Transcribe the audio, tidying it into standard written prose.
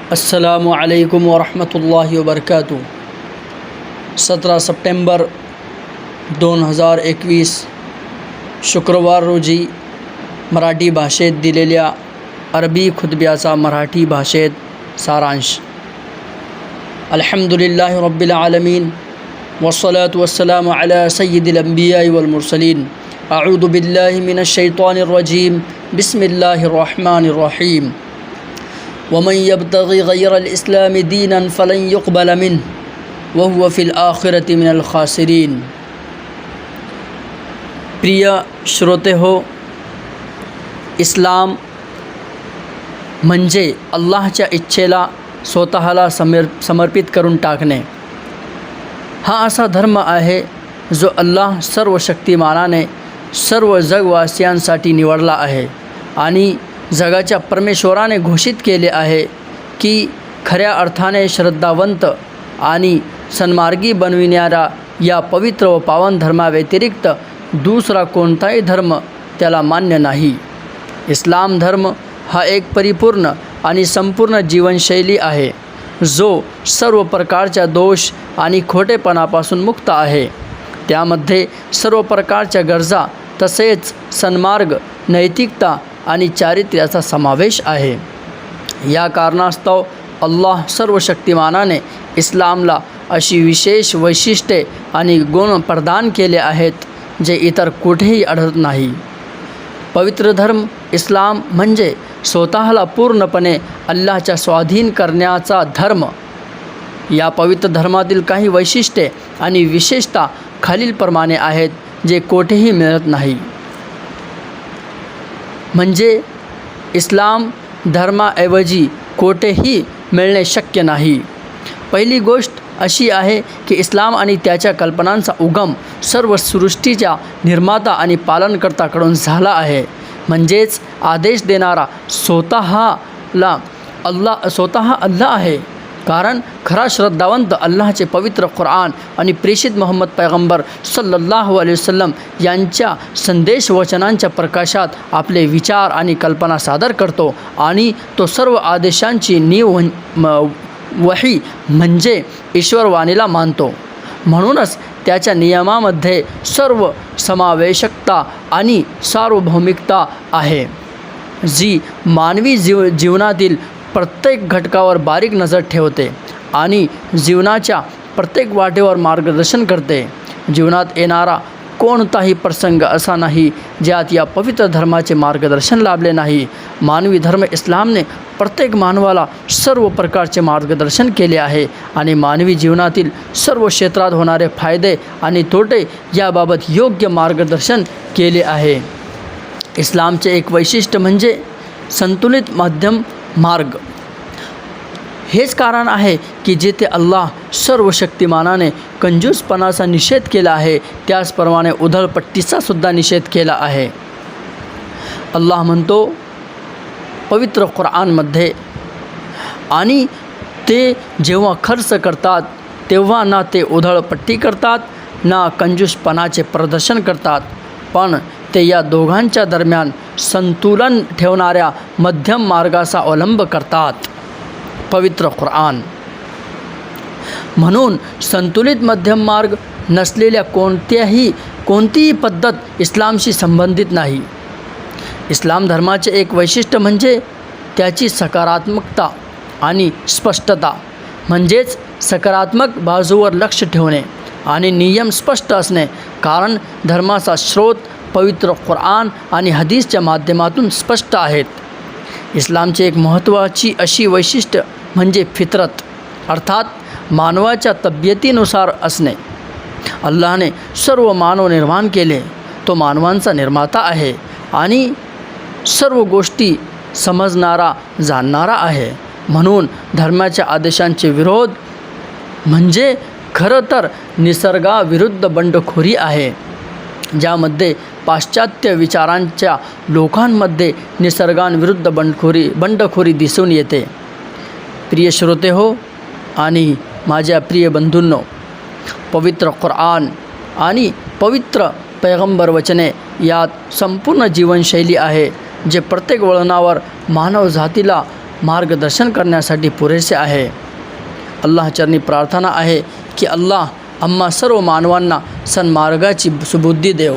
अस्सलामु अलैकुम वरहमतुल्लाहि वबरकातुह। 17 सप्टेंबर 2021 शुक्रवार रोजी मराठी भाषेत दिलेल्या अरबी खुतब्याचा मराठी भाषेत सारांश। अल्हम्दुलिल्लाहि रब्बिल आलमीन वस्सलातु वस्सलामु अला सय्यिदिल अंबिया'i वल मुरसलीन। अऊज़ु बिल्लाहि मिनश शैतानिर रजीम। बिस्मिल्लाहिर रहमानिर रहीम। वमन यब्तग़ि गैरल इस्लामि दीनन फ़लन युक़बल मिन्हु वहुव फ़िल आखिरति मिनल ख़ासिरीन। प्रिय श्रोते हो, इस्लाम म्हणजे अल्लाहच्या इच्छेला स्वतःला समर्पित करून टाकणे। हा असा धर्म आहे जो अल्लाह सर्व शक्तिमानाने सर्व जगवासियांसाठी निवडला आहे आणि जगाच्या परमेश्वराने घोषित केले आहे की खऱ्या अर्थाने श्रद्धावंत आणि सन्मार्गी बनविणारा या पवित्र व पावन धर्माव्यतिरिक्त दुसरा कोणताही धर्म त्याला मान्य नाही। इस्लाम धर्म हा एक परिपूर्ण आणि संपूर्ण जीवनशैली आहे जो सर्व प्रकारच्या दोष आणि खोटेपणापासून मुक्त आहे। त्यामध्ये सर्व प्रकारच्या गरजा तसेच सन्मार्ग, नैतिकता आणि चारित्र्याचा समावेश आहे। या कारणास्तव अल्लाह सर्व शक्तिमानाने इस्लामला अशी विशेष वैशिष्ट्ये आणि गुण प्रदान केले आहेत जे इतर कुठेही आढळत नाही। पवित्र धर्म इस्लाम म्हणजे स्वतःला पूर्णपणे अल्लाहच्या स्वाधीन करण्याचा धर्म। या पवित्र धर्मातील काही वैशिष्ट्ये आणि विशेषता खालीलप्रमाणे आहेत जे कोठेही मिळत नाही। म्हणजे इस्लाम धर्माऐवजी कोठेही मिळणे शक्य नाही। पहिली गोष्ट अशी आहे की इस्लाम आणि त्याच्या कल्पनांचा उगम सर्व सृष्टीच्या निर्माता आणि पालनकर्त्याकडून झाला आहे। म्हणजेच आदेश देणारा स्वतः अल्लाह आहे। कारण खरा श्रद्धावंत अल्लाहचे पवित्र कुराण आणि प्रेषित मोहम्मद पैगंबर सल्लल्लाहु अलैहि वसल्लम यांच्या संदेश वचनांच्या प्रकाशात आपले विचार आणि कल्पना सादर करतो आणि तो सर्व आदेशांची नीव वही म्हणजे ईश्वरवाणीला मानतो। म्हणूनच त्याच्या नियमामध्ये सर्व समावेशकता आणि सार्वभौमिकता आहे जी मानवी जीवनातील प्रत्येक घटकावर बारीक नजर ठेवते आणि जीवनाच्या प्रत्येक वाटेवर मार्गदर्शन करते। जीवनात येणारा कोणताही प्रसंग असा नाही ज्यात या पवित्र धर्माचे मार्गदर्शन लाभले नाही। मानवी धर्म इस्लामने प्रत्येक मानवाला सर्व प्रकारचे मार्गदर्शन केले आहे आणि मानवी जीवनातील सर्व क्षेत्रात होणारे फायदे आणि तोटे याबाबत योग्य मार्गदर्शन केले आहे। इस्लामचे एक वैशिष्ट्य म्हणजे संतुलित मध्यम मार्ग। हेच कारण आहे की जेथे अल्लाह सर्व शक्तिमानाने कंजूसपणाचा निषेध केला आहे त्याचप्रमाणे उधळपट्टीचा सुद्धा निषेध केला आहे। अल्लाह म्हणतो पवित्र कुराणमध्ये, आणि ते जेव्हा खर्च करतात तेव्हा ना ते उधळपट्टी करतात ना कंजूसपणाचे प्रदर्शन करतात, पण ते या दोघांच्या दरम्यान संतुलन ठेवणाऱ्या मध्यम मार्गाचा अवलंब करतात। पवित्र कुराण म्हणून संतुलित मध्यम मार्ग नसलेल्या कोणतीही पद्धत इस्लामशी संबंधित नाही। इस्लाम धर्माचे एक वैशिष्ट्य म्हणजे त्याची सकारात्मकता आणि स्पष्टता। म्हणजेच सकारात्मक बाजूवर लक्ष ठेवणे आणि नियम स्पष्ट असणे। कारण धर्माचा स्रोत पवित्र कुराण आणि हदीसच्या माध्यमातून स्पष्ट आहेत। इस्लामची एक महत्त्वाची अशी वैशिष्ट्य म्हणजे फितरत, अर्थात मानवाच्या तब्येतीनुसार असणे। अल्लाहने सर्व मानव निर्माण केले, तो मानवांचा निर्माता आहे आणि सर्व गोष्टी समजणारा, जाणणारा आहे। म्हणून धर्माच्या आदेशांचे विरोध म्हणजे खरं तर निसर्गाविरुद्ध बंडखोरी आहे, ज्यामध्ये पाश्चात्य विचारांच्या लोकांमध्ये निसर्गांविरुद्ध बंडखोरी दिसून येते। प्रिय श्रोते हो आणि माझ्या प्रिय बंधूंनो, पवित्र कुराण आणि पवित्र पैगंबर वचने यात संपूर्ण जीवनशैली आहे जे प्रत्येक वळणावर मानव जातीला मार्गदर्शन करण्यासाठी पुरेसे आहे. अल्लाहचरणी प्रार्थना आहे की अल्लाह आम्हा सर्व मानवांना सन्मार्गाची सुबुद्धी देव.